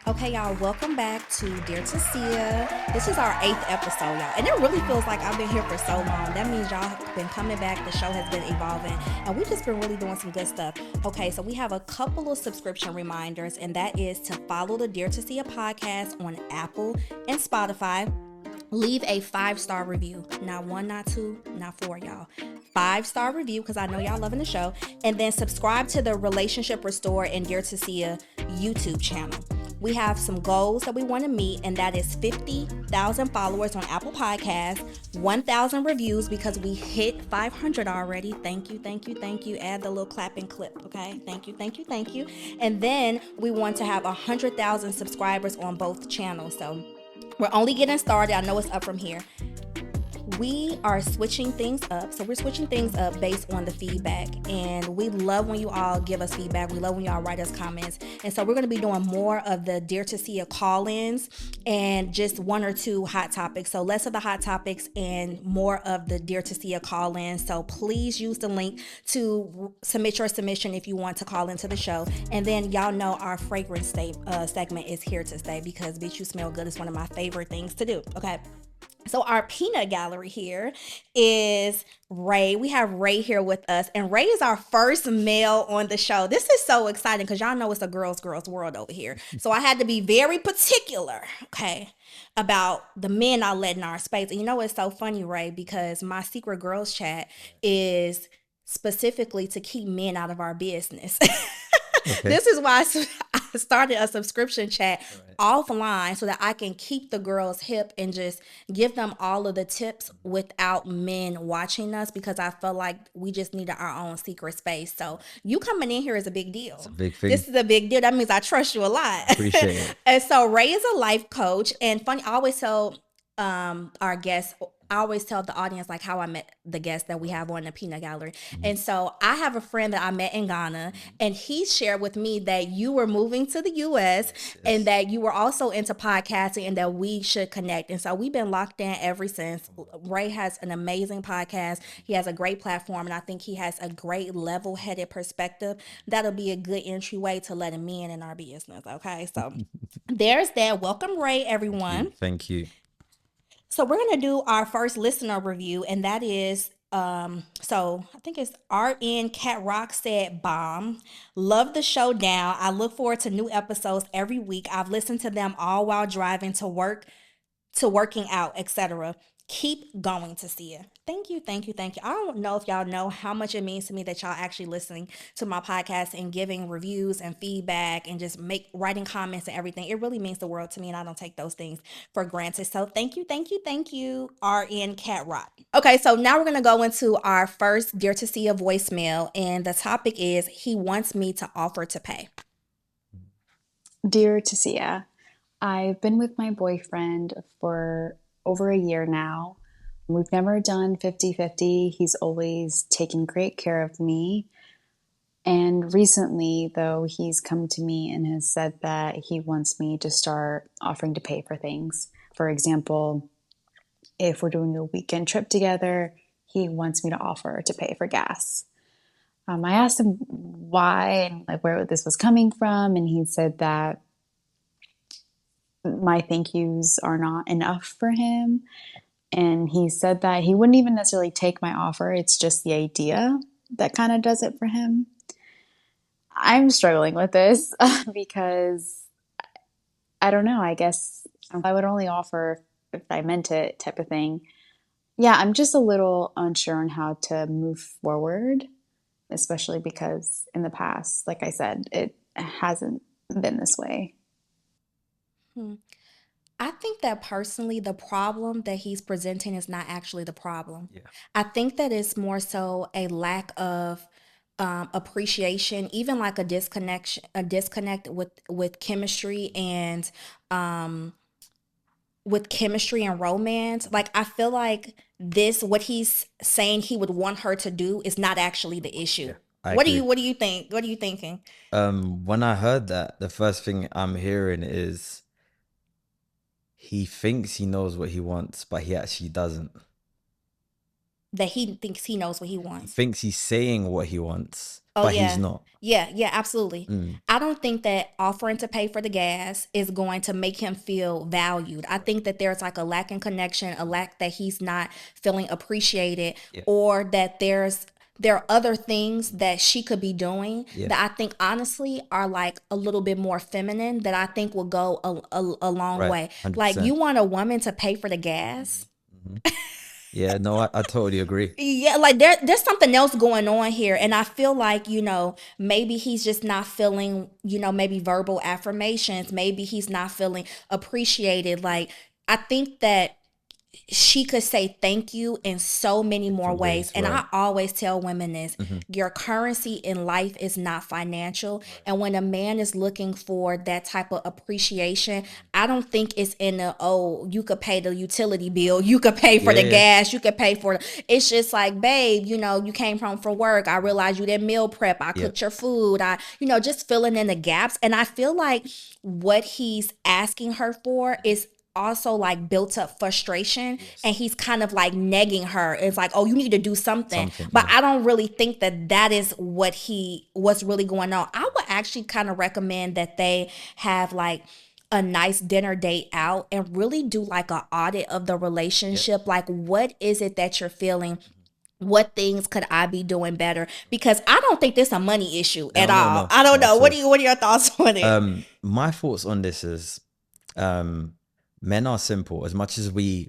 Okay, y'all, welcome back to Dear Tisia. This is our 8th episode, y'all. And it really feels like I've been here for so long. That means y'all have been coming back. The show has been evolving. And we've just been really doing some good stuff. Okay, so we have a couple of subscription reminders, and that is to follow the Dear Tisia podcast on Apple and Spotify. Leave a 5-star review. Not one, not two, not four, y'all. 5-star review, because I know y'all loving the show. And then subscribe to the Relationship Restore and Dear Tisia YouTube channel. We have some goals that we want to meet, and that is 50,000 followers on Apple Podcasts, 1,000 reviews, because we hit 500 already. Thank you, thank you, thank you. Add the little clapping clip, okay? Thank you, thank you, thank you. And then we want to have 100,000 subscribers on both channels. So we're only getting started. I know it's up from here. We are switching things up. So we're switching things up based on the feedback. And we love when you all give us feedback. We love when y'all write us comments. And so we're going to be doing more of the Dear Tisia call-ins and just one or two hot topics. So less of the hot topics and more of the Dear Tisia call-ins. So please use the link to submit your submission if you want to call into the show. And then y'all know our fragrance segment is here to stay, because Bitch You Smell Good is one of my favorite things to do. Okay. So our peanut gallery here is Ray. We have Ray here with us, and Ray is our first male on the show. This is so exciting because y'all know it's a girls world over here. So I had to be very particular, okay, about the men not letting our space. And you know it's so funny, Ray, because my secret girls chat is specifically to keep men out of our business. Okay. This is why I started a subscription chat offline, so that I can keep the girls hip and just give them all of the tips without men watching us, because I feel like we just needed our own secret space. So you coming in here is a big deal. It's a big thing. This is a big deal. That means I trust you a lot. Appreciate it. And so Ray is a life coach, and funny, I always tell our guests, I always tell the audience like how I met the guests that we have on the Peanut Gallery. Mm-hmm. And so I have a friend that I met in Ghana, and he shared with me that you were moving to the US, yes. And that you were also into podcasting and that we should connect. And so we've been locked in ever since. Ray has an amazing podcast. He has a great platform, and I think he has a great level-headed perspective. That'll be a good entryway to letting me in our business. Okay, so there's that. Welcome, Ray, everyone. Thank you. So we're going to do our first listener review, and that is, so I think it's RN Cat Rock said, bomb. Love the show down. I look forward to new episodes every week. I've listened to them all while driving to work, to working out, etc. Keep going, Tisia. Thank you, thank you, thank you. I don't know if y'all know how much it means to me that y'all actually listening to my podcast and giving reviews and feedback and just writing comments and everything. It really means the world to me, and I don't take those things for granted. So thank you, thank you, thank you, RN Cat Rock. Okay, so now we're going to go into our first Dear Tisia voicemail, and the topic is, he wants me to offer to pay. Dear Tisia, I've been with my boyfriend for over a year now. We've never done 50-50. He's always taken great care of me. And recently, though, he's come to me and has said that he wants me to start offering to pay for things. For example, if we're doing a weekend trip together, he wants me to offer to pay for gas. I asked him why and like where this was coming from, and he said that my thank yous are not enough for him. And he said that he wouldn't even necessarily take my offer. It's just the idea that kind of does it for him. I'm struggling with this because I don't know. I guess I would only offer if I meant it, type of thing. Yeah, I'm just a little unsure on how to move forward, especially because in the past, like I said, it hasn't been this way. I think that personally, the problem that he's presenting is not actually the problem. Yeah. I think that it's more so a lack of appreciation, even like a disconnect with chemistry and romance. Like, I feel like what he's saying he would want her to do is not actually the issue. Yeah. What do you think? What are you thinking? When I heard that, the first thing I'm hearing is he thinks he knows what he wants, but he actually doesn't. that he thinks he knows what he He wants. thinks he's saying what he wants, Oh but he's yeah. not. Yeah, absolutely. Mm. I don't think that offering to pay for the gas is going to make him feel valued. I think that there's like a lack in connection, a lack that he's not feeling appreciated, Yeah. or that there are other things that she could be doing Yeah. that I think honestly are like a little bit more feminine that I think will go a long Right. way. Like, you 100%. want a woman to pay for the gas? Hmm. Yeah, no, I totally agree. Yeah, like there's something else going on here. And I feel like, maybe he's just not feeling, maybe verbal affirmations. Maybe he's not feeling appreciated. Like, I think that she could say thank you in so many more Different ways. ways, And right? I always tell women this: Hmm. your currency in life is not financial. And when a man is looking for that type of appreciation, I don't think it's in the, oh, you could pay the utility bill, you could pay for Yeah, the yeah, gas, you could pay for it's just like, babe, you came home from work. I realized you didn't meal prep. I yeah. cooked your food. Just filling in the gaps. And I feel like what he's asking her for is also like built up frustration, and Yes. he's kind of like negging her. It's like, oh, you need to do something. Something, But yeah. I don't really think that that is what's really going on. I would actually kind of recommend that they have like a nice dinner date out and really do like a audit of the Yep. relationship. Like, what is it that you're feeling? What things could I be doing better? Because I don't think this is a money issue at No, no, all. no, I don't not know. at all. What are your thoughts on it? My thoughts on this is, um, men are simple. As much as we're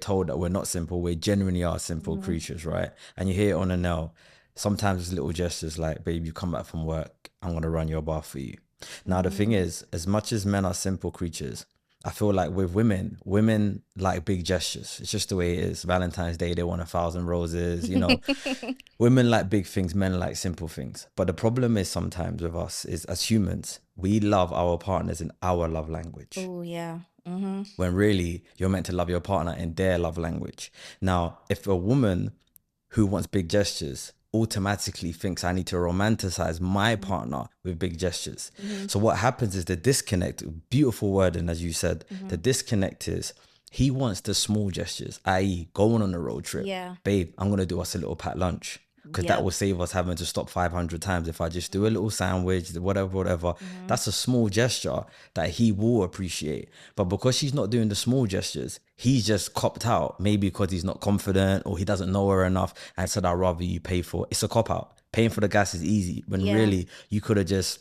told that we're not simple, we genuinely are simple Mhm. creatures, right? And you hear it on a nail. Sometimes it's little gestures like, babe, you come back from work, I'm gonna run your bath for you. Now the thing Mhm. is, as much as men are simple creatures, I feel like with women like big gestures. It's just the way it is. Valentine's Day, they want 1,000 roses, Women like big things, men like simple things. But the problem is sometimes with us is, as humans, we love our partners in our love language, Oh yeah. Mhm. when really you're meant to love your partner in their love language. Now, if a woman who wants big gestures automatically thinks I need to romanticize my partner with big gestures. Mhm. So what happens is the disconnect, beautiful word, and as you said, the Mhm. disconnect is he wants the small gestures, i.e. going on a road trip. Yeah. Babe, I'm going to do us a little packed lunch, because that Yep. will save us having to stop 500 times if I just do a little sandwich, whatever. Mhm. That's a small gesture that he will appreciate. But because she's not doing the small gestures, he's just copped out. Maybe because he's not confident or he doesn't know her enough and said, I'd rather you pay for it. It's a cop out. Paying for the gas is easy when Yeah. really you could have just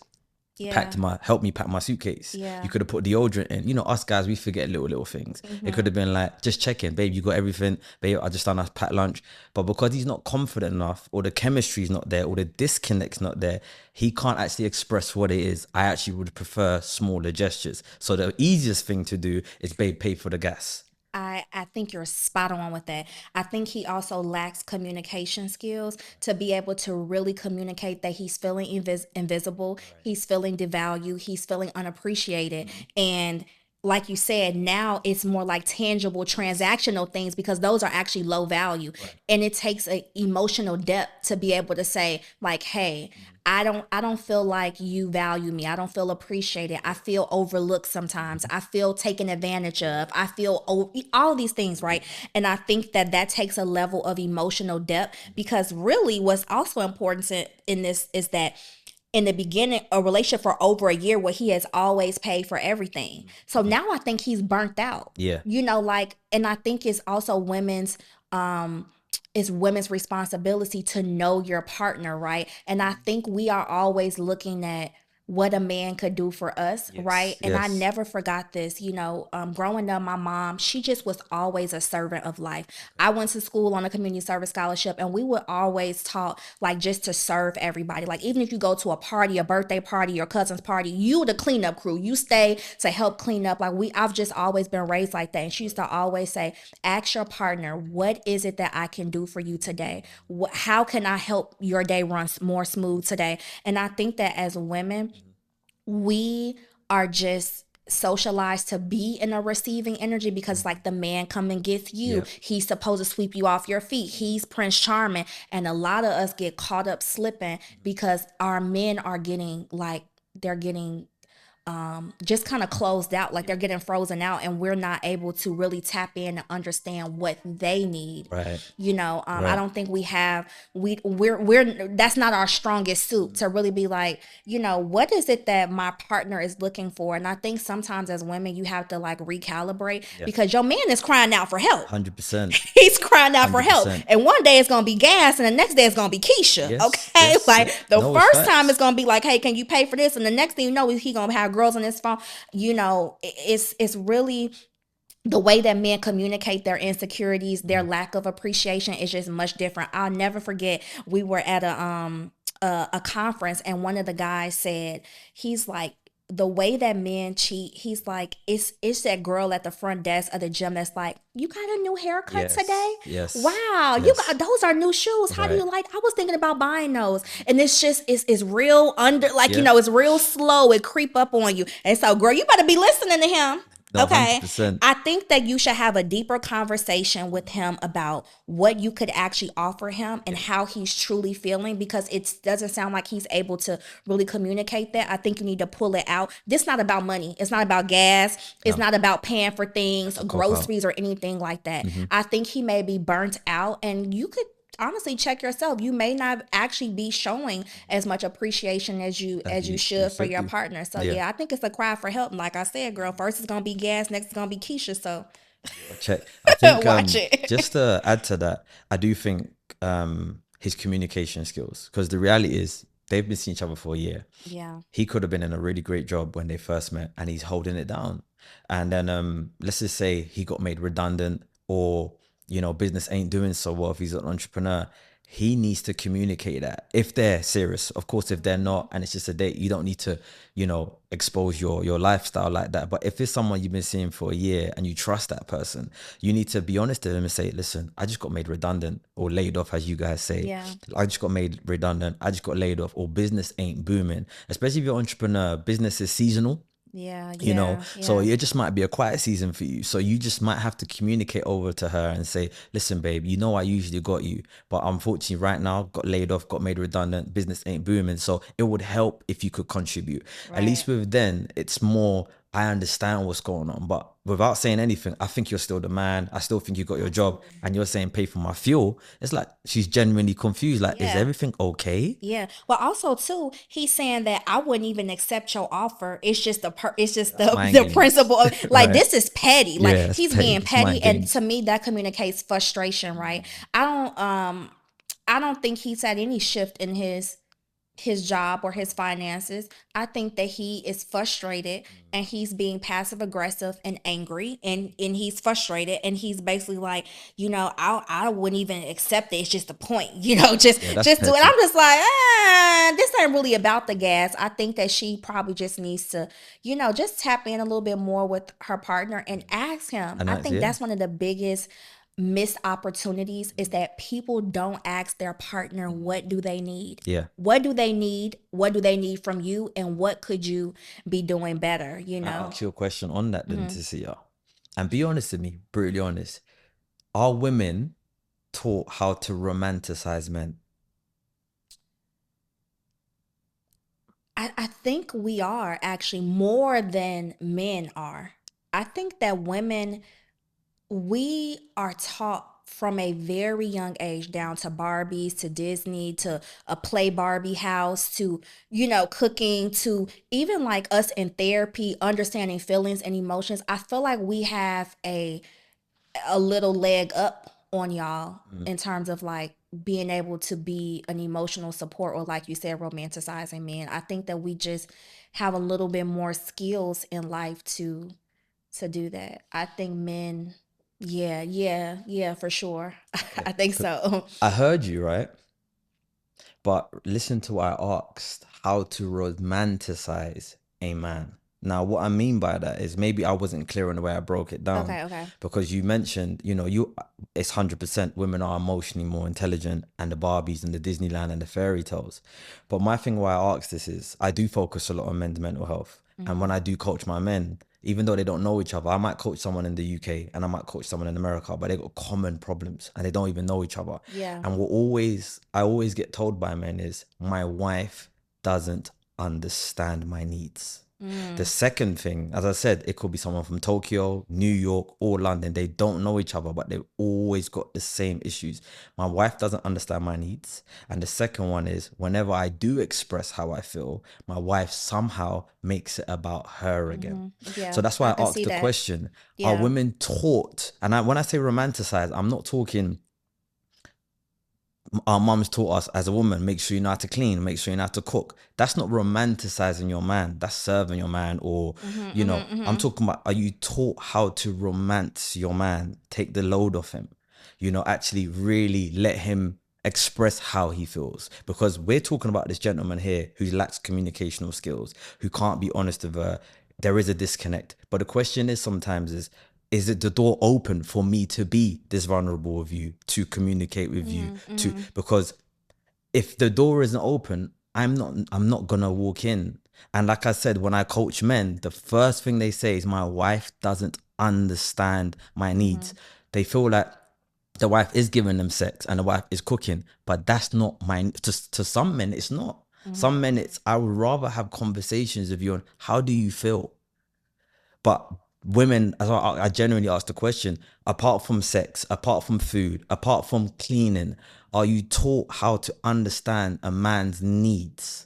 Yeah. helped me pack my suitcase. You Yeah. could have put deodorant in. Us guys, we forget little things. It could Mhm. have been like, just checking, babe, you got everything. Babe, I just done a packed lunch. But because he's not confident enough, or the chemistry's not there, or the disconnect's not there, he can't actually express what it is. I actually would prefer smaller gestures. So the easiest thing to do is, babe, pay for the gas. I think you're spot on with that. I think he also lacks communication skills to be able to really communicate that he's feeling invisible, he's feeling devalued, he's feeling unappreciated. And like you said, now it's more like tangible transactional things because those are actually low value. And it takes a emotional depth to be able to say like, hey, I don't feel like you value me. I don't feel appreciated. I feel overlooked sometimes. I feel taken advantage of. I feel all these things, right? And I think that that takes a level of emotional depth because really what's also important in this is that in the beginning, a relationship for over a year where he has always paid for everything. So now I think he's burnt out. Yeah. Like, and I think it's also um women's responsibility to know your partner, right? And I think we are always looking at what a man could do for us, right? Yes. And I Yes. never forgot this. Growing up, my mom, she just was always a servant of life. I went to school on a community service scholarship, and we would always talk like just to serve everybody. Like, even if you go to a party, a birthday party, your cousin's party, you the cleanup crew, you stay to help clean up. Like, I've just always been raised like that. And she used to always say, ask your partner, what is it that I can do for you today? How can I help your day run more smooth today? And I think that as women, we are just socialized to be in a receiving energy because like the man come and gets you, Yep. he's supposed to sweep you off your feet, he's Prince Charming. And a lot of us get caught up slipping because our men are getting like they're getting just kind of closed out, like they're getting frozen out, and we're not able to really tap in and understand what they need. Right. I Right. don't think we're that's not our strongest suit to really be like, what is it that my partner is looking for? And I think sometimes as women, you have to like recalibrate because your man is crying out for help. 100%. He's crying out for help. 100%. And one day it's going to be gas and the next day it's going to be Keisha. Yes, Okay. yes, Like yes. the No, it's first time facts. it's going to be like, hey, can you pay for this? And the next thing you know, he going to have girls on his phone. It's really the way that men communicate their insecurities, their lack of appreciation is just much different. I'll never forget, we were at a conference and one of the guys said, he's like, the way that men cheat, he's like, it's that girl at the front desk of the gym that's like, you got a new haircut Yes, today? yes, Wow, you yes. got those are new shoes. How do you Right. like? I was thinking about buying those, and it's just it's real under like Yeah. it's real slow. It creep up on you, and so girl, you better be listening to him. No, Okay. 100%. I think that you should have a deeper conversation with him about what you could actually offer him and how he's truly feeling, because it doesn't sound like he's able to really communicate that. I think you need to pull it out. This not about money. It's not about gas. It's not about paying for things, groceries, or anything like that. I think he may be burnt out, and you could honestly check yourself. You may not actually be showing as much appreciation as you should for your partner. So yeah, I think it's a cry for help. And like I said, girl, first it's gonna be gas, next it's gonna be Keisha. So Check. I think watch it. just to add to that, I do think his communication skills, because the reality is they've been seeing each other for a year. Yeah. He could have been in a really great job when they first met and he's holding it down. And then let's just say he got made redundant, or business ain't doing so well if he's an entrepreneur. He needs to communicate that if they're serious. Of course, if they're not and it's just a date, you don't need to expose your lifestyle like that. But if it's someone you've been seeing for a year and you trust that person, you need to be honest to them and say, listen, I just got made redundant, or laid off, as you guys say. Yeah. I just got made redundant, I just got laid off, or business ain't booming. Especially if you're an entrepreneur, business is seasonal. Yeah. So it just might be a quiet season for you, so you just might have to communicate over to her and say, listen babe, I usually got you, but unfortunately right now got laid off, got made redundant, business ain't booming, so it would help if you could contribute. At least with then it's more, I understand what's going on, but without saying anything, I think you're still the man. I still think you got your job, and you're saying pay for my fuel. It's like she's genuinely confused. Like, is everything okay? Yeah. Well, also too, he's saying that I wouldn't even accept your offer. It's just mind the games. principle of like Right. this is petty. Like Yeah, it's he's petty. being It's petty, mind and games. to me that communicates frustration. Right. I don't think he's had any shift in his job or his finances. I think that he is frustrated and he's being passive aggressive and angry, and he's frustrated and he's basically like, I wouldn't even accept it. It's just a point, just do it. petty. I'm just like, this ain't really about the gas. I think that she probably just needs to, just tap in a little bit more with her partner and ask him. And I that's think it. that's one of the biggest missed opportunities, is that people don't ask their partner, what do they need? Yeah. What do they need? What do they need from you? And what could you be doing better? I'll ask you a question on that then, Tisia. And be honest with me, brutally honest. Are women taught how to romanticize men? I think we are actually more than men are. I think that women, we are taught from a very young age, down to Barbies, to Disney, to a play Barbie house, to, cooking, to even like us in therapy, understanding feelings and emotions. I feel like we have a little leg up on y'all in terms of like being able to be an emotional support, or like you said, romanticizing men. I think that we just have a little bit more skills in life to do that. I think men, yeah, for sure. I think so. I heard you, right? But listen to what I asked, how to romanticize a man. Now, what I mean by that is maybe I wasn't clear on the way I broke it down. Okay. Because you mentioned, it's 100% women are emotionally more intelligent, and the Barbies and the Disneyland and the fairy tales. But my thing why I asked this is I do focus a lot on men's mental health. And when I do coach my men, even though they don't know each other, I might coach someone in the UK and I might coach someone in America, but they got common problems and they don't even know each other. Yeah. And I always get told by men is, my wife doesn't understand my needs. The second thing, as I said, it could be someone from Tokyo, New York, or London. They don't know each other, but they've always got the same issues. My wife doesn't understand my needs. And the second one is whenever I do express how I feel, my wife somehow makes it about her again. Yeah, So that's I why I can asked see the that. question, are Yeah. women taught? And when I say romanticize, I'm not talking our mums taught us as a woman, make sure you know how to clean, make sure you know how to cook. That's not romanticizing your man. That's serving your man. Or, I'm talking about, are you taught how to romance your man, take the load off him, actually really let him express how he feels? Because we're talking about this gentleman here who lacks communicational skills, who can't be honest with her. There is a disconnect. But the question is sometimes is it the door open for me to be this vulnerable with you, to communicate with you, to because if the door isn't open, I'm not gonna walk in. And like I said, when I coach men, the first thing they say is my wife doesn't understand my needs. They feel like the wife is giving them sex and the wife is cooking, but that's not mine. To some men it's not. Some men it's I would rather have conversations with you on how do you feel. But women, as I genuinely ask the question, apart from sex, apart from food, apart from cleaning, are you taught how to understand a man's needs?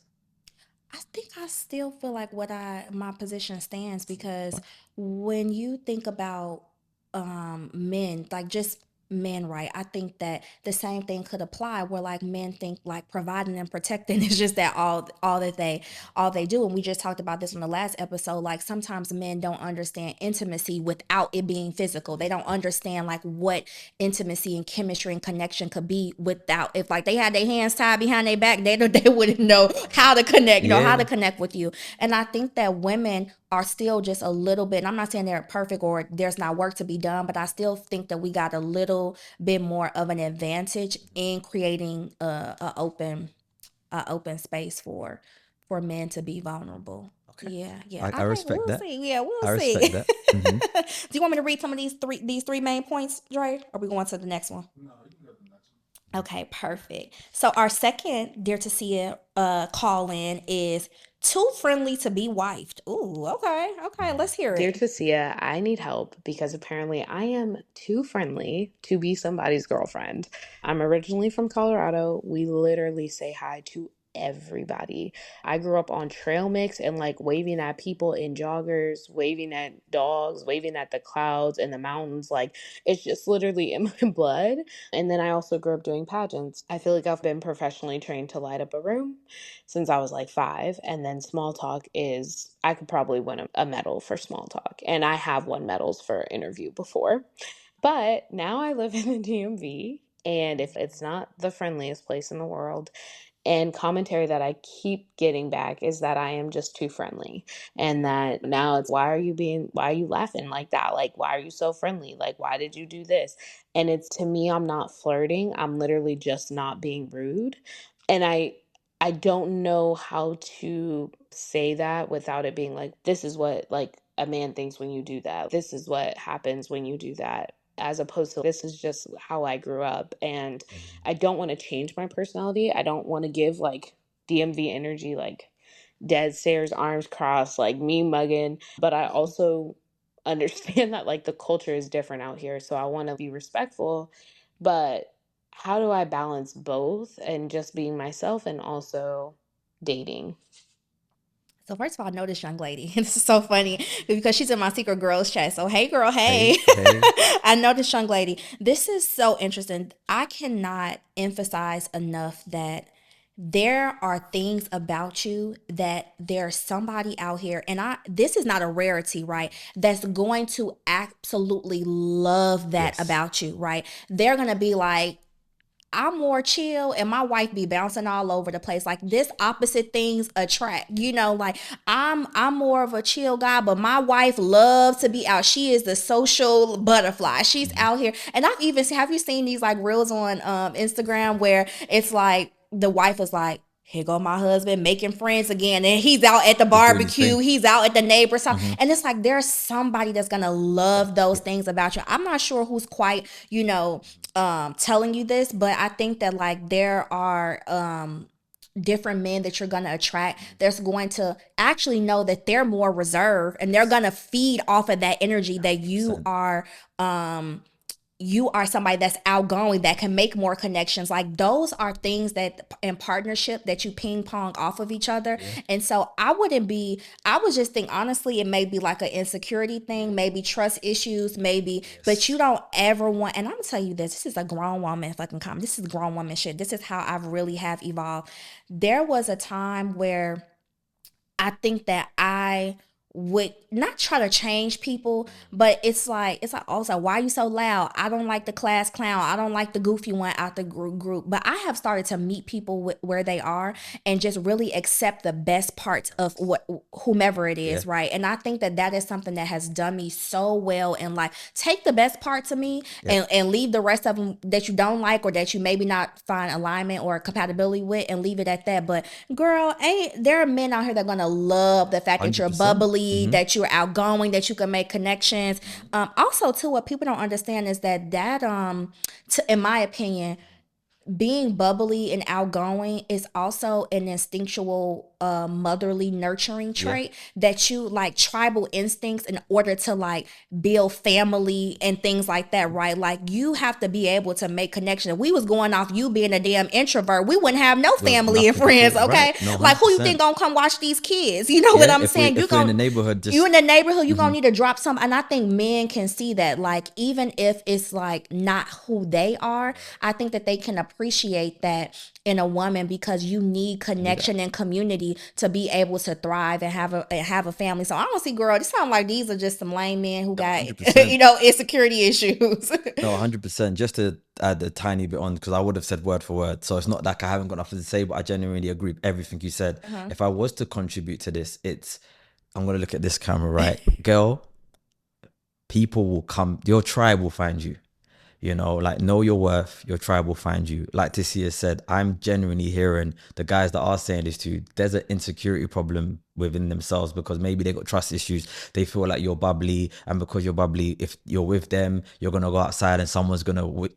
I think I still feel like my position stands because when you think about men, like just men, right? I think that the same thing could apply where like men think like providing and protecting is just that all they do. And we just talked about this in the last episode. Like sometimes men don't understand intimacy without it being physical. They don't understand like what intimacy and chemistry and connection could be without, if like they had their hands tied behind their back, they wouldn't know how to connect, how Yeah. to connect with you. And I think that women are still just a little bit, and I'm not saying they're perfect or there's not work to be done, but I still think that we got a little bit more of an advantage in creating a open space for men to be vulnerable. Okay. Yeah, yeah. I Okay, respect we'll that. see. Yeah, we'll I see. respect that. Do you want me to read some of these three main points, Dre? Or are we going to the next one? Okay, perfect. So our second Dear Tisia call in is too friendly to be wifed. Ooh, okay, okay. Let's hear Dear it. Tisia, I need help because apparently I am too friendly to be somebody's girlfriend. I'm originally from Colorado. We literally say hi to everybody. I grew up on trail mix and like waving at people in joggers, waving at dogs, waving at the clouds and the mountains. Like it's just literally in my blood. And then I also grew up doing pageants. I feel like I've been professionally trained to light up a room since I was like 5. And then small talk is, I could probably win a medal for small talk. And I have won medals for interview before. But now I live in the DMV. And if it's not the friendliest place in the world, and commentary that I keep getting back is that I am just too friendly. And that now it's, why are you laughing like that? Like, why are you so friendly? Like, why did you do this? And it's, to me, I'm not flirting. I'm literally just not being rude. And I don't know how to say that without it being like, this is what like a man thinks when you do that. This is what happens when you do that. As opposed to, this is just how I grew up. And I don't want to change my personality. I don't want to give like DMV energy, like dead stares, arms crossed, like me mugging. But I also understand that like the culture is different out here. So I want to be respectful. But how do I balance both and just being myself and also dating? So first of all, I know this young lady. This is so funny because she's in my secret girls chat. So hey, girl, hey. Hey, hey. I know this young lady. This is so interesting. I cannot emphasize enough that there are things about you that there's somebody out here, and this is not a rarity, right? That's going to absolutely love that Yes. about you, right? They're gonna be like, I'm more chill and my wife be bouncing all over the place. Like this opposite things attract. Like I'm more of a chill guy, but my wife loves to be out. She is the social butterfly. She's out here. And I've even have you seen these like reels on Instagram where it's like the wife is like, here go my husband making friends again, and he's out at the He's doing his barbecue, thing. he's out at the neighbor's house, and it's like there's somebody that's gonna love those Yes. things about you. I'm not sure who's quite telling you this, but I think that like there are different men that you're going to attract that's going to actually know that they're more reserved, and they're going to feed off of that energy that um you are somebody that's outgoing, that can make more connections. Like those are things that in partnership that you ping pong off of each other. And so I would just think honestly, it may be like an insecurity thing, maybe trust issues, maybe, but you don't ever want, and I'm gonna tell you this is a grown woman fucking comment. This is grown woman shit. This is how I've really have evolved. There was a time where I think that I would not try to change people, but it's like also, why are you so loud? I don't like the class clown. I don't like the goofy one out the group. But I have started to meet people where they are and just really accept the best parts of what whomever it is, Yeah. right? And I think that that is something that has done me so well in life. Take the best parts of me and leave the rest of them that you don't like or that you maybe not find alignment or compatibility with, and leave it at that. But girl, ain't there are men out here that are gonna love the fact that you're 100%. bubbly, that you're outgoing, that you can make connections. Also, too, what people don't understand is in my opinion, being bubbly and outgoing is also an instinctual motherly nurturing trait, that you like tribal instincts in order to like build family and things like that, right? Like you have to be able to make connections. If we was going off you being a damn introvert, we wouldn't have no family and friends, okay? Right. No, Like who you 100%. think gonna come watch these kids? You know what I'm If we saying? if we're in the neighborhood, You just in the neighborhood, you're gonna need to drop some. And I think men can see that. Like, even if it's like not who they are, I think that they can appreciate that in a woman, because you need connection and community to be able to thrive and have a family. So honestly, girl, this sounds like these are just some lame men who got 100%. insecurity issues. No, 100%. Just to add a tiny bit on, because I would have said word for word. So it's not like I haven't got nothing to say, but I genuinely agree with everything you said. If I was to contribute to this, I'm going to look at this camera, right? Girl, people will come, your tribe will find you. You know, like, know your worth, your tribe will find you. Like Tisia said, I'm genuinely hearing the guys that are saying this to you, there's an insecurity problem within themselves, because maybe they got trust issues. They feel like you're bubbly, and because you're bubbly, if you're with them, you're gonna go outside and someone's gonna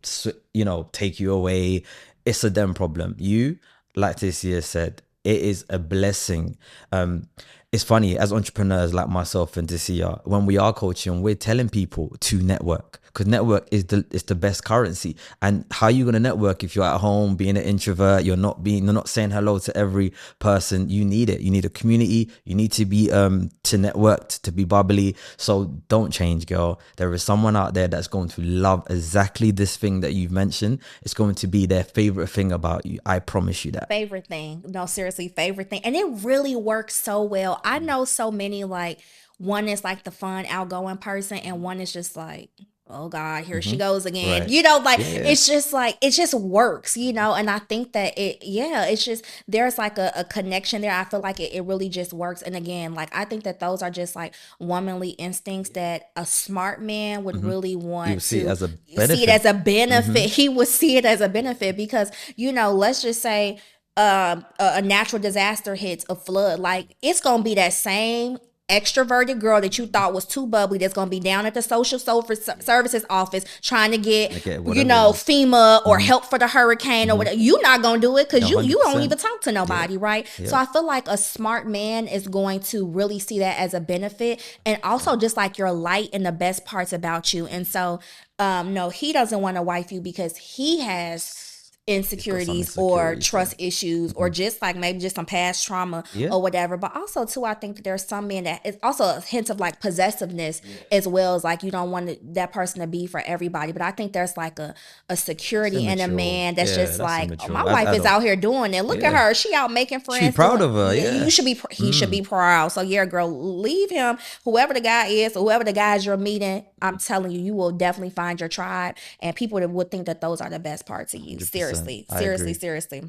take you away. It's a them problem. You, like Tisia said, it is a blessing. It's funny, as entrepreneurs like myself and Tisia, when we are coaching, we're telling people to network, because network is the best currency. And how are you going to network if you're at home being an introvert? You're not saying hello to every person. You need it. You need a community. You need to be to network, to be bubbly. So don't change, girl. There is someone out there that's going to love exactly this thing that you've mentioned. It's going to be their favorite thing about you. I promise you that. Favorite thing. No, seriously, favorite thing. And it really works so well. I know so many, like, one is like the fun, outgoing person, and one is just like, oh God, here she goes again. Right. You know, like, Yeah. it's just like, it just works, you know? And I think that it's just, there's like a connection there. I feel like it really just works. And again, like, I think that those are just like womanly instincts that a smart man would really You want see it to as a see it benefit. as a benefit. He would see it as a benefit because, let's just say, a natural disaster hits, a flood, like, it's gonna be that same extroverted girl that you thought was too bubbly that's gonna be down at the social services office trying to get whatever it is. FEMA or help for the hurricane or whatever. You're not gonna do it because No, you don't 100%. even talk to nobody, right? So I feel like a smart man is going to really see that as a benefit, and also just like your light and the best parts about you. And so no, he doesn't want to wife you because he has insecurities or insecurities, trust issues or just like maybe just some past trauma or whatever. But also too, I think that there's some men that it's also a hint of like possessiveness as well, as like you don't want that person to be for everybody. But I think there's like a security in a man that's just that's like, immature. oh, my That's wife is adult. out here doing it. Look at her, she out making friends. proud of her, yeah. You should be he should be proud. So yeah, girl, leave him. Whoever the guy is, or whoever the guys you're meeting, I'm telling you, you will definitely find your tribe, and people that would think that those are the best parts of you. 100%. Seriously.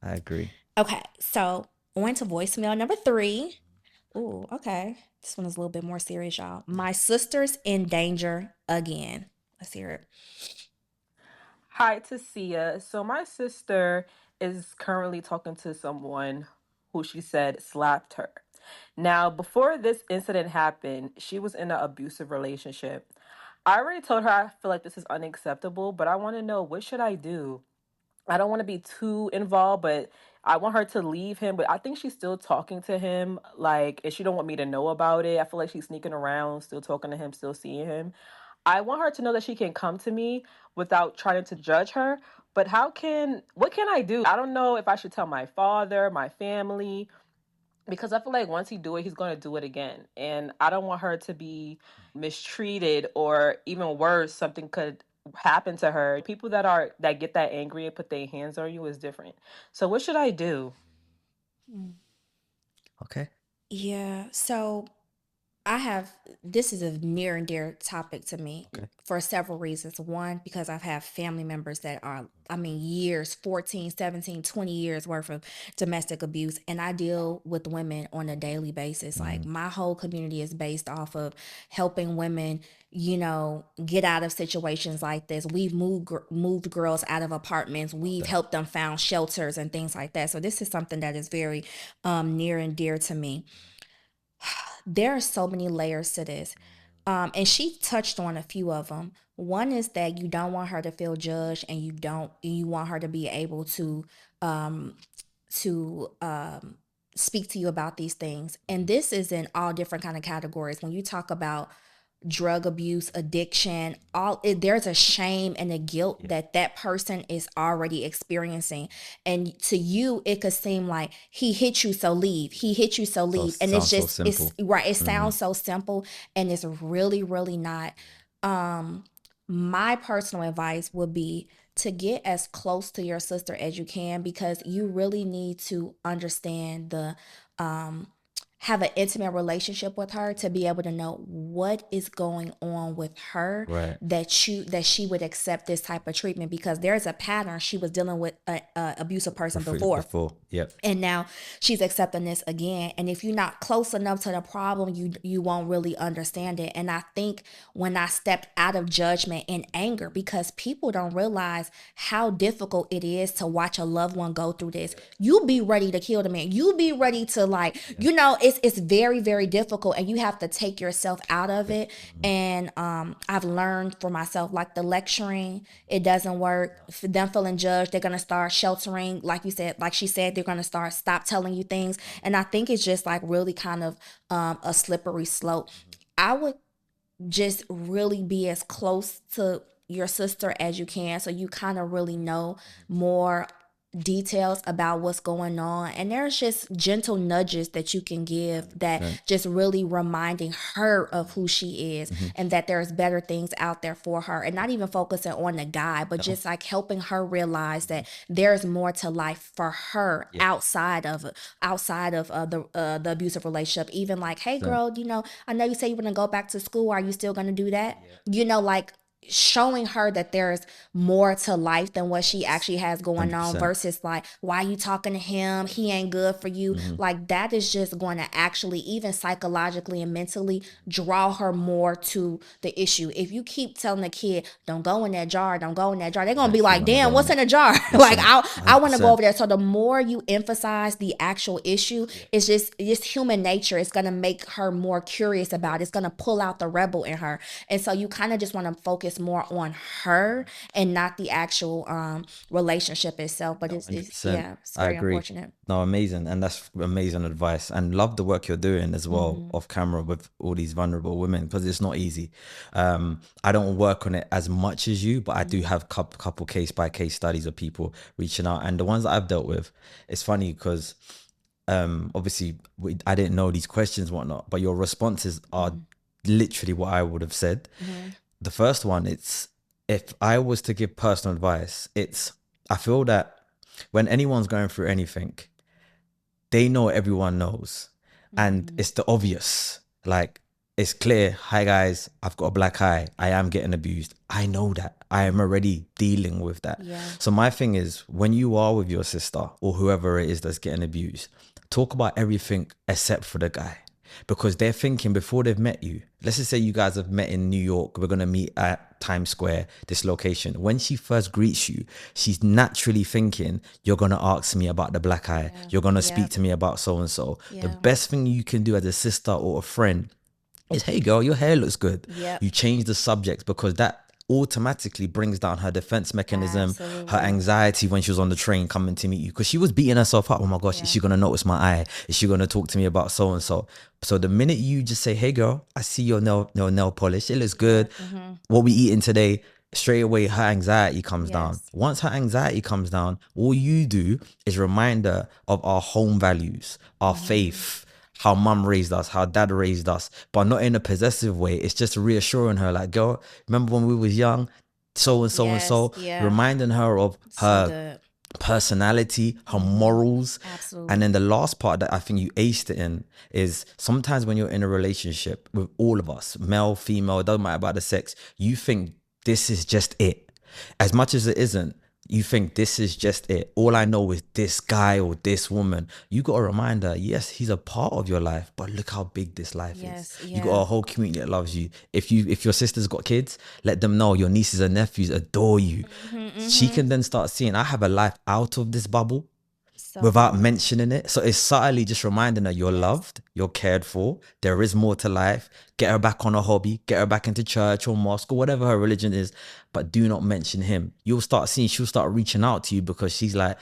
I agree. Okay, so on to voicemail number 3. Ooh, okay. This one is a little bit more serious, y'all. My sister's in danger again. Let's hear it. Hi, Tisia. So my sister is currently talking to someone who she said slapped her. Now, before this incident happened, she was in an abusive relationship. I already told her I feel like this is unacceptable, but I want to know, what should I do? I don't want to be too involved, but I want her to leave him. But I think she's still talking to him, like, and she don't want me to know about it. I feel like she's sneaking around, still talking to him, still seeing him. I want her to know that she can come to me without trying to judge her. But what can I do? I don't know if I should tell my father, my family, because I feel like once he do it, he's going to do it again. And I don't want her to be mistreated, or even worse, something could happen to her. People that get that angry and put their hands on you is different. So what should I do? Okay. Yeah. So this is a near and dear topic to me Okay. for several reasons. One, because I've had family members that are, years, 14, 17, 20 years worth of domestic abuse. And I deal with women on a daily basis. Like, my whole community is based off of helping women, get out of situations like this. We've moved girls out of apartments. We've helped them found shelters and things like that. So this is something that is very near and dear to me. There are so many layers to this. And she touched on a few of them. One is that you don't want her to feel judged, and you want her to be able to um, speak to you about these things. And this is in all different kind of categories. When you talk about drug abuse, addiction, there's a shame and a guilt that person is already experiencing. And to you, it could seem like he hit you, so leave. He hit you, so leave. And it's sounds just, so simple. it's right. It sounds so simple, and it's really, really not. My personal advice would be to get as close to your sister as you can, because you really need to understand have an intimate relationship with her to be able to know what is going on with her, Right. that she would accept this type of treatment, because there's a pattern. She was dealing with a abusive person before. Yep. And now she's accepting this again. And if you're not close enough to the problem, you won't really understand it. And I think when I stepped out of judgment and anger, because people don't realize how difficult it is to watch a loved one go through this. You be ready to kill the man. You be ready to it's very, very difficult, and you have to take yourself out of it. And I've learned for myself, like, the lecturing, it doesn't work. For them feeling judged, they're gonna start sheltering, like you said, like she said, they're gonna stop telling you things. And I think it's just like really kind of a slippery slope. I would just really be as close to your sister as you can, so you kind of really know more details about what's going on. And there's just gentle nudges that you can give, that just really reminding her of who she is, and that there's better things out there for her, and not even focusing on the guy, but just like helping her realize that there's more to life for her outside of the abusive relationship. Even like, hey girl, I know you say you're gonna go back to school. Are you still gonna do that? Like, showing her that there's more to life than what she actually has going on, 100%. versus like, why are you talking to him? He ain't good for you. Like, that is just going to actually, even psychologically and mentally, draw her more to the issue. If you keep telling the kid, don't go in that jar, they're gonna be like, damn, what's in the jar? Like, I want to go over there. So the more you emphasize the actual issue, it's just human nature. It's gonna make her more curious about it. It's gonna pull out the rebel in her. And so you kind of just want to focus more on her and not the actual relationship itself. But it's 100%. it's I very agree. unfortunate. No, amazing. And that's amazing advice. And love the work you're doing as well off camera with all these vulnerable women, because it's not easy. I don't work on it as much as you, but I do have couple case by case studies of people reaching out. And the ones that I've dealt with, it's funny because obviously I didn't know these questions and whatnot, but your responses are literally what I would have said. The first one, it's, if I was to give personal advice, I feel that when anyone's going through anything, they know everyone knows. And it's the obvious. Like, it's clear, hi guys, I've got a black eye. I am getting abused. I know that. I am already dealing with that. Yeah. So my thing is, when you are with your sister or whoever it is that's getting abused, talk about everything except for the guy. Because they're thinking, before they've met you, let's just say you guys have met in New York, we're going to meet at Times Square, this location. When she first greets you, she's naturally thinking, you're going to ask me about the black eye. You're going to speak to me about so-and-so. The best thing you can do as a sister or a friend is, hey girl, your hair looks good. Yep. You change the subject, because that automatically brings down her defense mechanism, her Absolutely. anxiety when she was on the train coming to meet you, because she was beating herself up. Oh my gosh, is she gonna notice my eye? Is she gonna talk to me about so and so? So the minute you just say, hey girl, I see your nail polish, it looks good, what we eating today, straight away her anxiety comes down. Yes. Once her anxiety comes down, all you do is remind her of our home values, our faith, how mum raised us, how dad raised us, but not in a possessive way. It's just reassuring her, like, girl, remember when we was young, so and so and so, Yeah. reminding her of So her good. personality, her morals. Absolutely. And then the last part that I think you aced it in is sometimes when you're in a relationship with all of us, male, female, it doesn't matter about the sex, you think this is just it. As much as it isn't, you think this is just it. All I know is this guy or this woman. You got to remind her, yes, he's a part of your life, but look how big this life Yes, is. yeah. You got a whole community that loves you. If your sister's got kids, let them know your nieces and nephews adore you. She can then start seeing, I have a life out of this bubble. So Without mentioning it. So it's subtly just reminding her you're loved, you're cared for, there is more to life. Get her back on a hobby, get her back into church or mosque or whatever her religion is, but do not mention him. You'll start seeing, she'll start reaching out to you because she's like,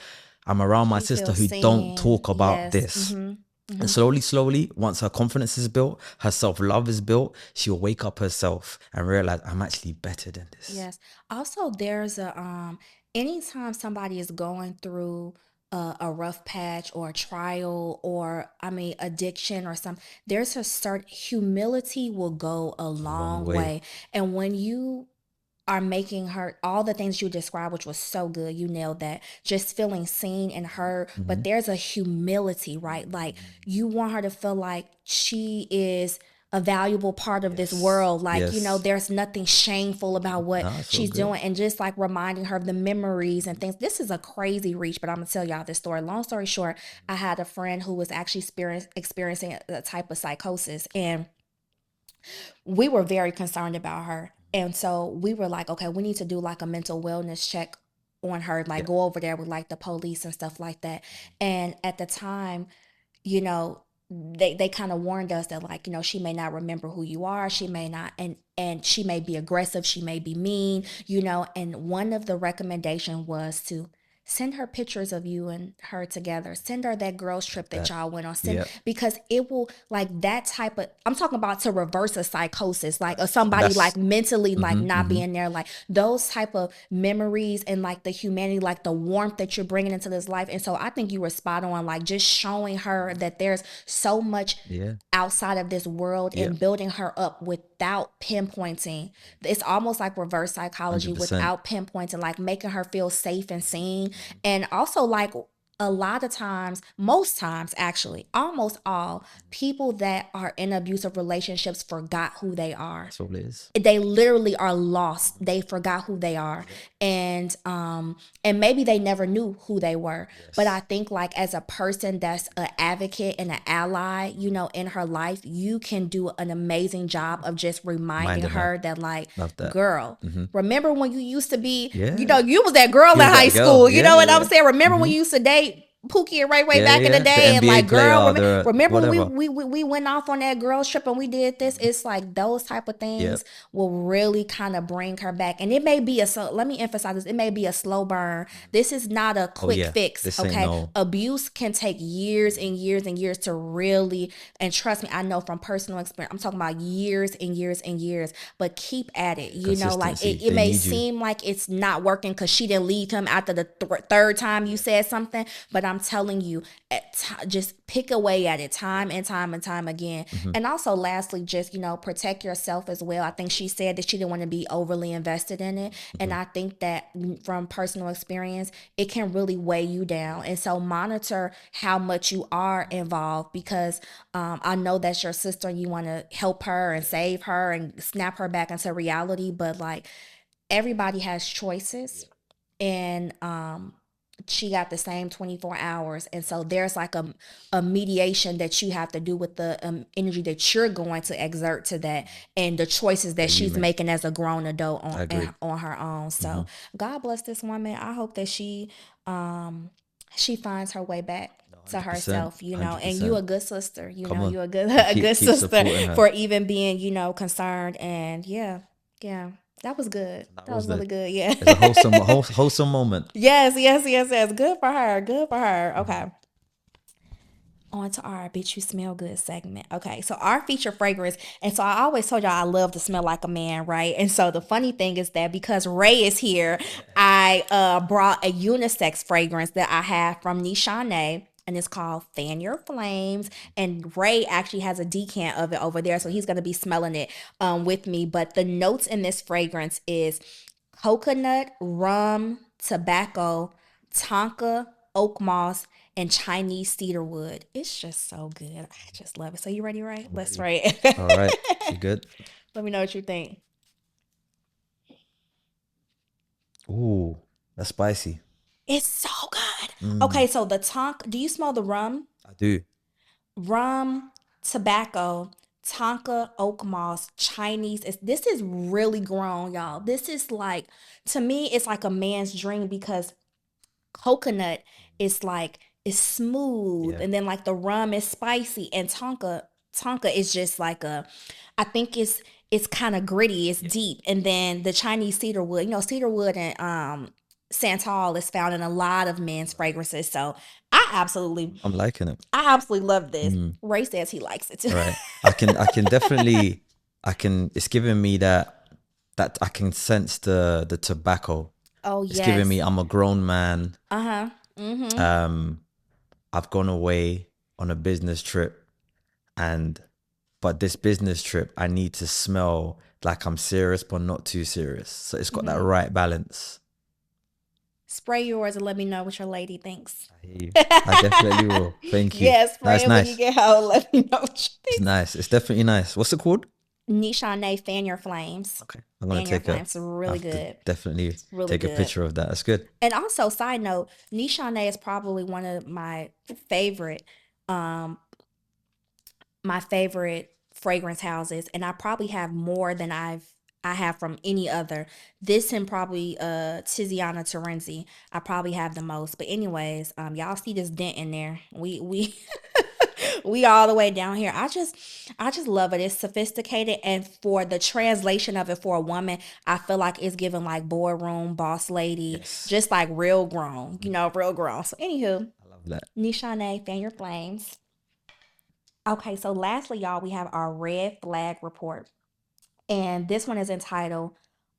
I'm around my She sister feels who don't seen. talk about Yes. this. And slowly, once her confidence is built, her self-love is built, she'll wake up herself and realize I'm actually better than this. Yes. Also, there's a anytime somebody is going through a rough patch or a trial or addiction or something, there's a certain humility will go a long way. way. And when you are making her all the things you described, which was so good, you nailed that. Just feeling seen and heard, but there's a humility, right? Like you want her to feel like she is a valuable part of this world. Like, you know, Yes. there's nothing shameful about what Nah, it's all she's good. doing, and just like reminding her of the memories and things. This is a crazy reach, but I'm gonna tell y'all this story. Long story short, I had a friend who was actually experiencing a type of psychosis, and we were very concerned about her. And so we were like, okay, we need to do like a mental wellness check on her, like go over there with like the police and stuff like that. And at the time, you know, they kind of warned us that, like, you know, she may not remember who you are, she may not, and she may be aggressive, she may be mean, you know. And one of the recommendation was to send her pictures of you and her together, send her that girls trip that y'all went on, send, Yep. because it will, like, that type of, I'm talking about to reverse a psychosis, like, or somebody That's- like mentally like not being there, like those type of memories and like the humanity, like the warmth that you're bringing into this life. And so I think you were spot on, like just showing her that there's so much Yeah. outside of this world and building her up without pinpointing. It's almost like reverse psychology 100%. without pinpointing, like making her feel safe and seen. And also, like, a lot of times, most times actually, almost all people that are in abusive relationships forgot who they are. That's all it is. They literally are lost. They forgot who they are. And maybe they never knew who they were. But I think, like, as a person that's an advocate and an ally, you know, in her life, you can do an amazing job of just reminding Minding her that, like, Love that. girl, remember when you used to be, Yeah. you know, you was that girl in was high that girl. school, you Yeah, know what yeah. I'm saying? Remember when you used to date Pookie and Ray Yeah, back in the yeah. day, The and NBA like, girl, player, remember when whatever. we went off on that girls trip and we did this? It's like those type of things will really kind of bring her back. And it may be let me emphasize this, it may be a slow burn. This is not a quick fix. This ain't Okay, no- abuse can take years and years and years to really, and trust me, I know from personal experience, I'm talking about years and years and years, but keep at it. You know, like Consistency. it They may need you. seem like it's not working because she didn't leave him after the third time you said something, but I'm telling you, just pick away at it time and time and time again. And also, lastly, just, you know, protect yourself as well. I think she said that she didn't want to be overly invested in it, and I think that from personal experience, it can really weigh you down. And so monitor how much you are involved, because I know that's your sister and you want to help her and save her and snap her back into reality, but like, everybody has choices, and she got the same 24 hours. And so there's like a mediation that you have to do with the energy that you're going to exert to that, and the choices that she's making as a grown adult on her own. So God bless this woman. I hope that she finds her way back to herself, you know. 100%. And you a good sister, you Come know, on. you a good Keep sister supporting her. for even being, you know, concerned. And yeah. That was good. That That was was really the good. Yeah. it's a wholesome moment. Yes, yes, yes, yes. Good for her. Good for her. Mhm. Okay. On to our Bitch You Smell Good segment. Okay, so our feature fragrance, and so I always told y'all I love to smell like a man, right? And so the funny thing is that because Ray is here, I brought a unisex fragrance that I have from Nishane. And it's called Fan Your Flames. And Ray actually has a decant of it over there. So he's going to be smelling it with me. But the notes in this fragrance is coconut, rum, tobacco, tonka, oak moss, and Chinese cedar wood. It's just so good. I just love it. So you ready, Ray? I'm Let's ready. rate. All right. You good? Let me know what you think. Ooh, that's spicy. It's so good. Mm, Okay, so the tonka, do you smell the rum? I do. Rum, tobacco, tonka, oak moss, Chinese. This is really grown, y'all. This is like, to me, it's like a man's dream because coconut is like it's smooth Yeah. and then like the rum is spicy and tonka is just like a I think it's kind of gritty, it's deep. And then the Chinese cedar wood, cedar wood and santal is found in a lot of men's fragrances. So I absolutely I'm liking it. I absolutely love this. Mm. Ray says he likes it too. Right. I can definitely it's giving me that I can sense the tobacco. Oh It's giving me yes. I'm a grown man. Uh-huh. Mm-hmm. I've gone away on a business trip but this business trip I need to smell like I'm serious but not too serious. So it's got that right balance. Spray yours and let me know what your lady thinks. I hear you. I definitely will. Thank you. Yes, spray That's it when you nice. get home. Let me know what you It's think. nice. It's definitely nice. What's it called? Nishane, Fan Your Flames. Okay. I'm gonna Fan Your take a Flames. It's really have to good. definitely Really take a good. picture of that. That's good. And also, side note, Nishane is probably one of favorite, um, my favorite fragrance houses, and I probably have more than I have from any other. This and probably Tiziana Terenzi. I probably have the most. But anyways, y'all see this dent in there. We we all the way down here. I just love it. It's sophisticated, and for the translation of it for a woman, I feel like it's given like boardroom, boss lady, Yes. just like real grown, real grown. So anywho, I love that. Nishane, Fan Your Flames. Okay, so lastly, y'all, we have our red flag report. And this one is entitled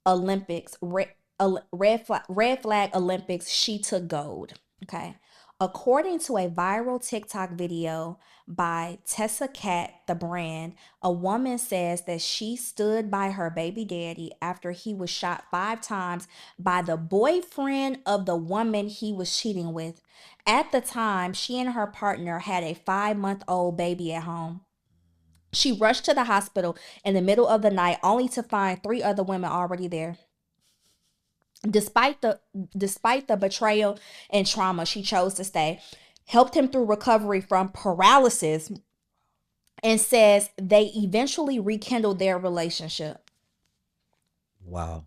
Olympics Red Flag Olympics. She took gold. Okay. According to a viral TikTok video by Tessa Cat, the brand, a woman says that she stood by her baby daddy after he was shot 5 times by the boyfriend of the woman he was cheating with. At the time, she and her partner had a 5-month-old baby at home. She rushed to the hospital in the middle of the night only to find 3 other women already there. Despite the betrayal and trauma, she chose to stay. Helped him through recovery from paralysis and says they eventually rekindled their relationship. Wow.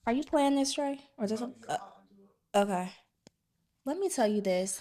Are you playing this, Trey? Or just okay? Let me tell you this: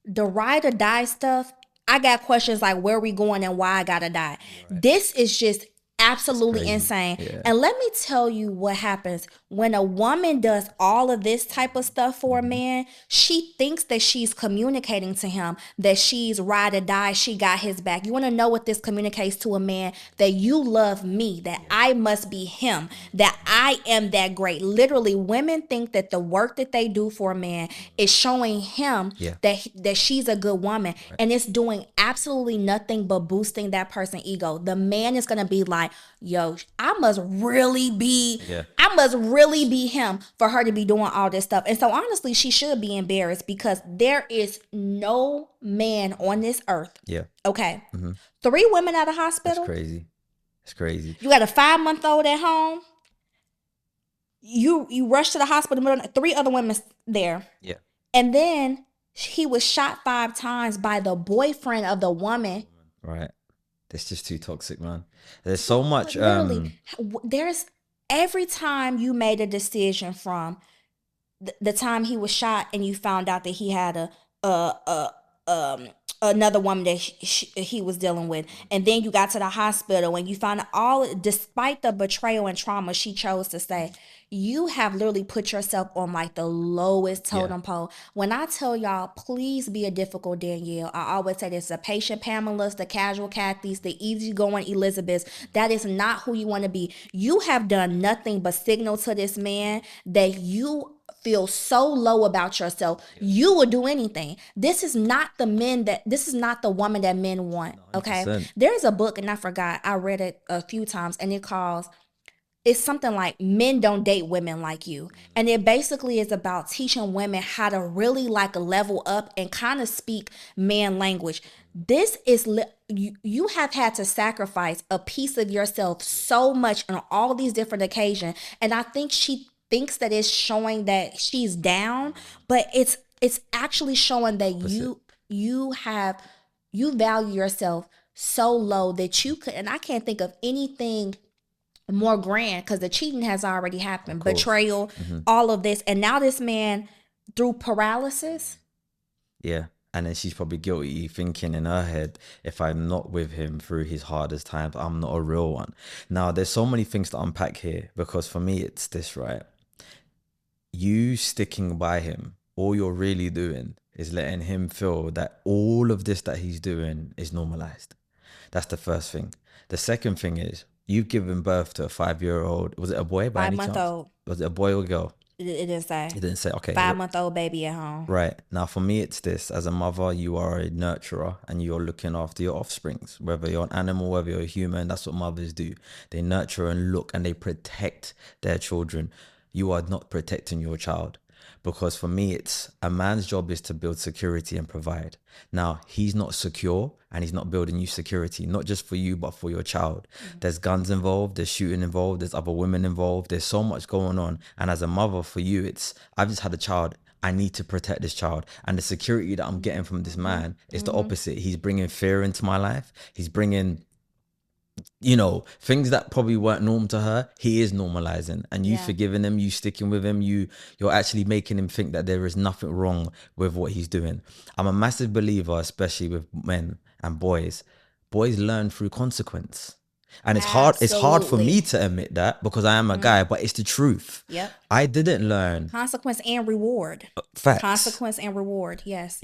the ride or die stuff. I got questions like where we going and why I gotta die. Right. This is just It's absolutely crazy. insane. Yeah. And let me tell you what happens when a woman does all of this type of stuff for a man. She thinks that she's communicating to him that she's ride or die, she got his back. You want to know what this communicates to a man? That you love me, that I must be him, that I am that great. Literally, women think that the work that they do for a man is showing him Yeah. that she's a good woman, and it's doing absolutely nothing but boosting that person's ego. The man is gonna be like, yo, I must really be him for her to be doing all this stuff. And so honestly, she should be embarrassed because there is no man on this earth. Yeah. Okay. 3 women at a That's hospital. crazy. It's crazy. You got a 5-month-old at home. You rush to the hospital, 3 other women there. Yeah. And then he was shot 5 times by the boyfriend of the woman. Right. It's just too toxic, man. There's so much. Literally, there's every time you made a decision from the time he was shot and you found out that he had a another woman that he was dealing with, and then you got to the hospital and you found out all, despite the betrayal and trauma, she chose to stay. You have literally put yourself on like the lowest totem pole. When I tell y'all, please be a difficult Danielle. I always say this: the patient Pamela's, the casual Kathy's, the easygoing Elizabeth's. That is not who you want to be. You have done nothing but signal to this man that you feel so low about yourself, you will do anything. This is not the woman that men want. Okay. 100%. There's a book, and I forgot, I read it a few times, and it's something like Men Don't Date Women Like You. And it basically is about teaching women how to really like level up and kind of speak man language. This is you have had to sacrifice a piece of yourself so much on all these different occasions, and I think she thinks that it's showing that she's down, but it's actually showing that you value yourself so low that you could, and I can't think of anything more grand, because the cheating has already happened, betrayal, all of this, and now this man, through paralysis. Yeah. And then she's probably guilty, thinking in her head, if I'm not with him through his hardest times, I'm not a real one. Now, there's so many things to unpack here, because for me, it's this, right? You sticking by him, all you're really doing is letting him feel that all of this that he's doing is normalized. That's the first thing. The second thing is, you've given birth to a 5-year-old. Was it a boy by any chance? 5-month-old. Was it a boy or a girl? It didn't say. It didn't say. Okay. 5-month-old baby at home. Right. Now, for me, it's this. As a mother, you are a nurturer and you're looking after your offsprings. Whether you're an animal, whether you're a human, that's what mothers do. They nurture and look and they protect their children. You are not protecting your child. Because for me, it's a man's job is to build security and provide. Now, he's not secure and he's not building you security, not just for you, but for your child. There's guns involved, there's shooting involved, there's other women involved. There's so much going on. And as a mother, for you, it's, I've just had a child. I need to protect this child. And the security that I'm getting from this man is the opposite. He's bringing fear into my life. He's bringing, things that probably weren't norm to her, he is normalizing. And you forgiving him, you sticking with him, you're actually making him think that there is nothing wrong with what he's doing. I'm a massive believer, especially with men and boys. Boys learn through consequence. And it's hard for me to admit that, because I am a guy, but it's the truth. Yep. I didn't learn Consequence and reward. facts. Consequence and reward, yes.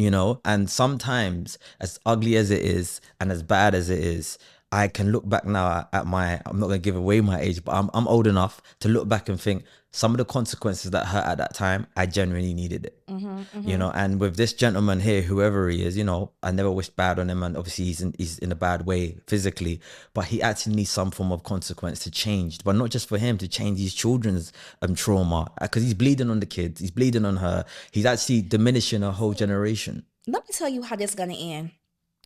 And sometimes, as ugly as it is and as bad as it is, I can look back now at I'm not going to give away my age, but I'm old enough to look back and think some of the consequences that hurt at that time, I genuinely needed it. And with this gentleman here, whoever he is, I never wished bad on him, and obviously he's in a bad way physically, but he actually needs some form of consequence to change, but not just for him, to change his children's trauma, because he's bleeding on the kids, he's bleeding on her, he's actually diminishing a whole generation. Let me tell you how this is going to end.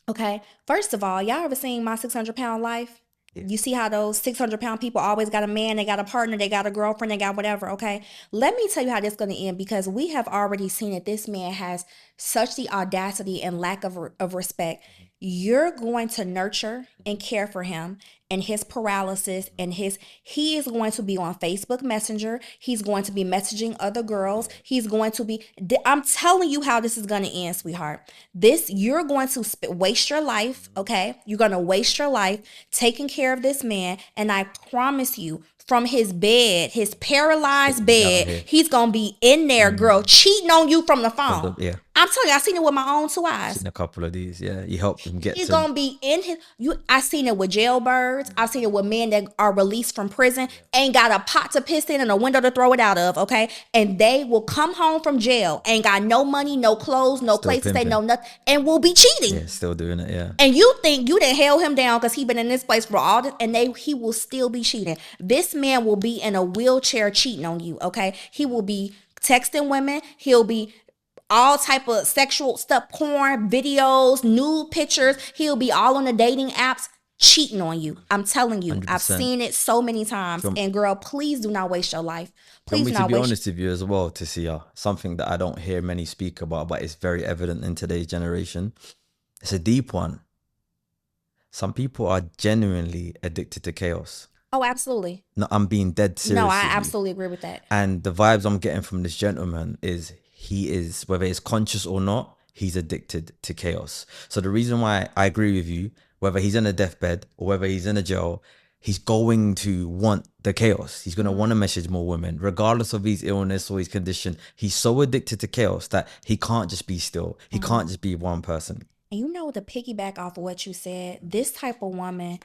Okay, first of all, y'all ever seen My 600-Pound Life? Yeah. You see how those 600-pound people always got a man, they got a partner, they got a girlfriend, they got whatever, okay? Let me tell you how this is going to end, because we have already seen that this man has such the audacity and lack of respect. You're going to nurture and care for him and his paralysis, and he is going to be on Facebook Messenger. He's going to be messaging other girls. He's going to be, I'm telling you how this is going to end, sweetheart. You're going to waste your life, okay? You're going to waste your life taking care of this man, and I promise you, from his bed, his paralyzed bed, he's going to be in there, girl, cheating on you from the phone. Yeah. I'm telling you, I seen it with my own 2 eyes. Seen a couple of these, yeah. You helped him get He's going to be in I seen it with jailbirds. I've seen it with men that are released from prison, ain't got a pot to piss in and a window to throw it out of, okay? And they will come home from jail, ain't got no money, no clothes, no place to stay, no nothing, and will be cheating. Yeah, still doing it, yeah. And you think you done held him down because he been in this place for all this, and he will still be cheating. This man will be in a wheelchair cheating on you, okay? He will be texting women. He'll be all type of sexual stuff, porn, videos, nude pictures. He'll be all on the dating apps cheating on you. I'm telling you, 100%. I've seen it so many times. And girl, please do not waste your life. Please do not waste. To be honest with you as well, Tisia, something that I don't hear many speak about, but it's very evident in today's generation. It's a deep one. Some people are genuinely addicted to chaos. Oh, absolutely. No, I'm being dead serious. No, I absolutely agree with that. And the vibes I'm getting from this gentleman is he is, whether it's conscious or not, he's addicted to chaos. So the reason why I agree with you, whether he's in a deathbed or whether he's in a jail, he's going to want the chaos. He's going to want to message more women, regardless of his illness or his condition. He's so addicted to chaos that he can't just be still. He can't just be one person. And you know, to piggyback off of what you said, this type of woman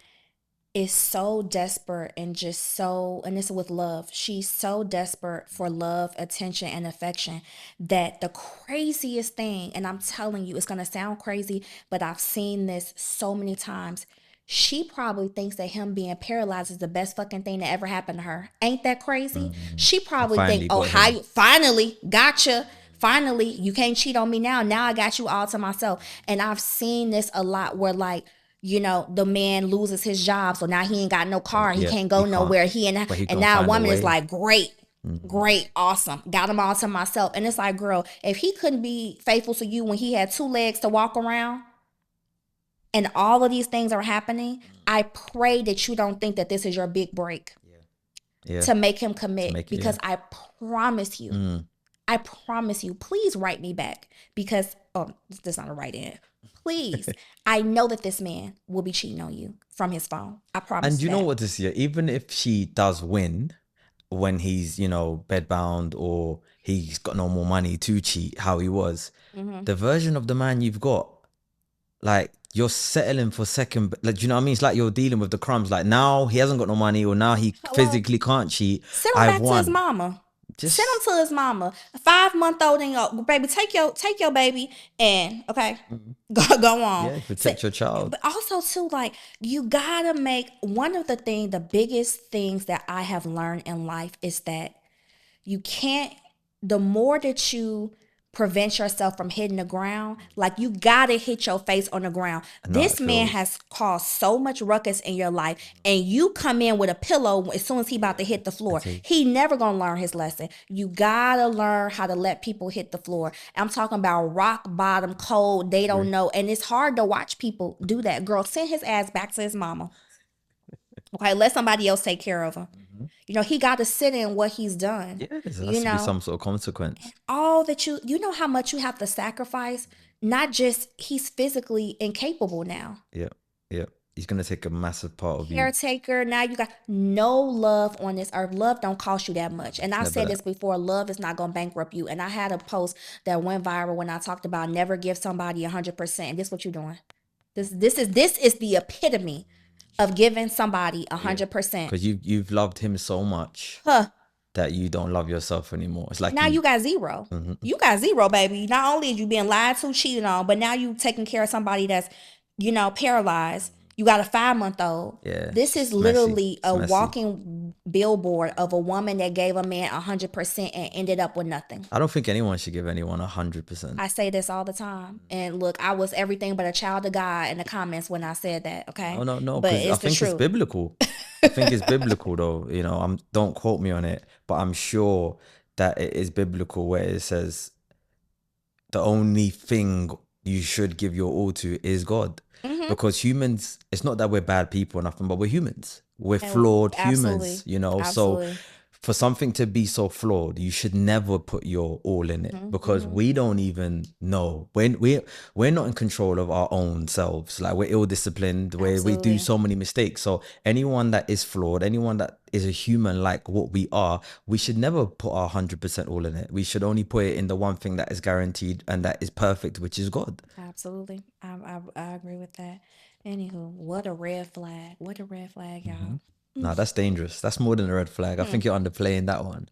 is so desperate and just so, and this is with love, she's so desperate for love, attention, and affection that the craziest thing, and I'm telling you, it's going to sound crazy, but I've seen this so many times. She probably thinks that him being paralyzed is the best fucking thing that ever happened to her. Ain't that crazy? She probably Finally think, oh, got how him. you, finally, gotcha. Finally, you can't cheat on me now. Now I got you all to myself. And I've seen this a lot where, like, you know, the man loses his job, so now he ain't got no car. He Yeah, can't go he nowhere. can't. But he And gonna now a find a woman is way. like, great, awesome. Got him all to myself. And it's like, girl, if he couldn't be faithful to you when he had 2 legs to walk around and all of these things are happening, I pray that you don't think that this is your big break Yeah. to make him commit, because yeah. I promise you, please write me back, because that's not a write in. Please, I know that this man will be cheating on you from his phone. I promise. And you know that. what, Tisia, even if she does win when he's, you know, bedbound or he's got no more money to cheat how he was, the version of the man you've got, like, you're settling for second, like, do you know what I mean? It's like you're dealing with the crumbs. Like, now he hasn't got no money, or now he physically can't cheat. Send him back to his mama. Send him to his mama. 5-month-old and your baby. Take your baby and go on. Yeah, protect your child. But also too, like, you gotta make one of the biggest things that I have learned in life is that you can't. The more that you prevent yourself from hitting the ground, like, you gotta hit your face on the ground. This man has caused so much ruckus in your life, and you come in with a pillow as soon as he about to hit the floor. He never gonna learn his lesson. You gotta learn how to let people hit the floor. I'm talking about rock bottom, cold, they don't know, and it's hard to watch people do that. Girl, send his ass back to his mama. Okay, let somebody else take care of him. You know, he got to sit in what he's done. Yeah, there has to be some sort of consequence. All that you know how much you have to sacrifice. Not just he's physically incapable now. Yeah. He's gonna take a massive part of you. Caretaker. Now you got no love on this earth. Love don't cost you that much. And I've said this before. Love is not gonna bankrupt you. And I had a post that went viral when I talked about never give somebody 100%. And this is what you're doing. This is the epitome of giving somebody 100%. Because you've loved him so much that you don't love yourself anymore. It's like now you got 0. You got 0, baby. Not only is you being lied to, cheated on, but now you taking care of somebody that's, you know, paralyzed. You got a 5-month-old. Yeah, This is literally a walking billboard of a woman that gave a man 100% and ended up with nothing. I don't think anyone should give anyone 100%. I say this all the time. And look, I was everything but a child of God in the comments when I said that, okay? No, but because I think it's biblical. I think it's biblical, though. You know, don't quote me on it, but I'm sure that it is biblical where it says the only thing you should give your all to is God. Because humans, it's not that we're bad people or nothing, but we're humans. We're flawed humans, you know. Absolutely. So for something to be so flawed, you should never put your all in it, because we don't even know. We're not in control of our own selves. Like, we're ill-disciplined, we do so many mistakes. So anyone that is flawed, anyone that is a human like what we are, we should never put our 100% all in it. We should only put it in the one thing that is guaranteed and that is perfect, which is God. Absolutely. I agree with that. Anywho, what a red flag. What a red flag, y'all. Nah, that's dangerous. That's more than a red flag. I think you're underplaying that one.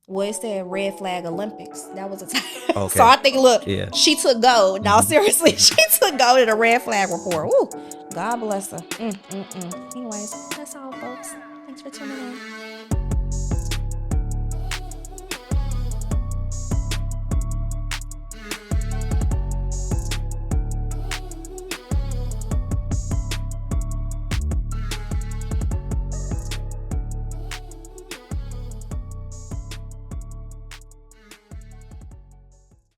Well, it said red flag Olympics. That was a time. Okay. So I think, look, Yeah. she took gold. No, seriously, she took gold in a red flag report. Woo, God bless her. Anyways, that's all, folks. Thanks for tuning in.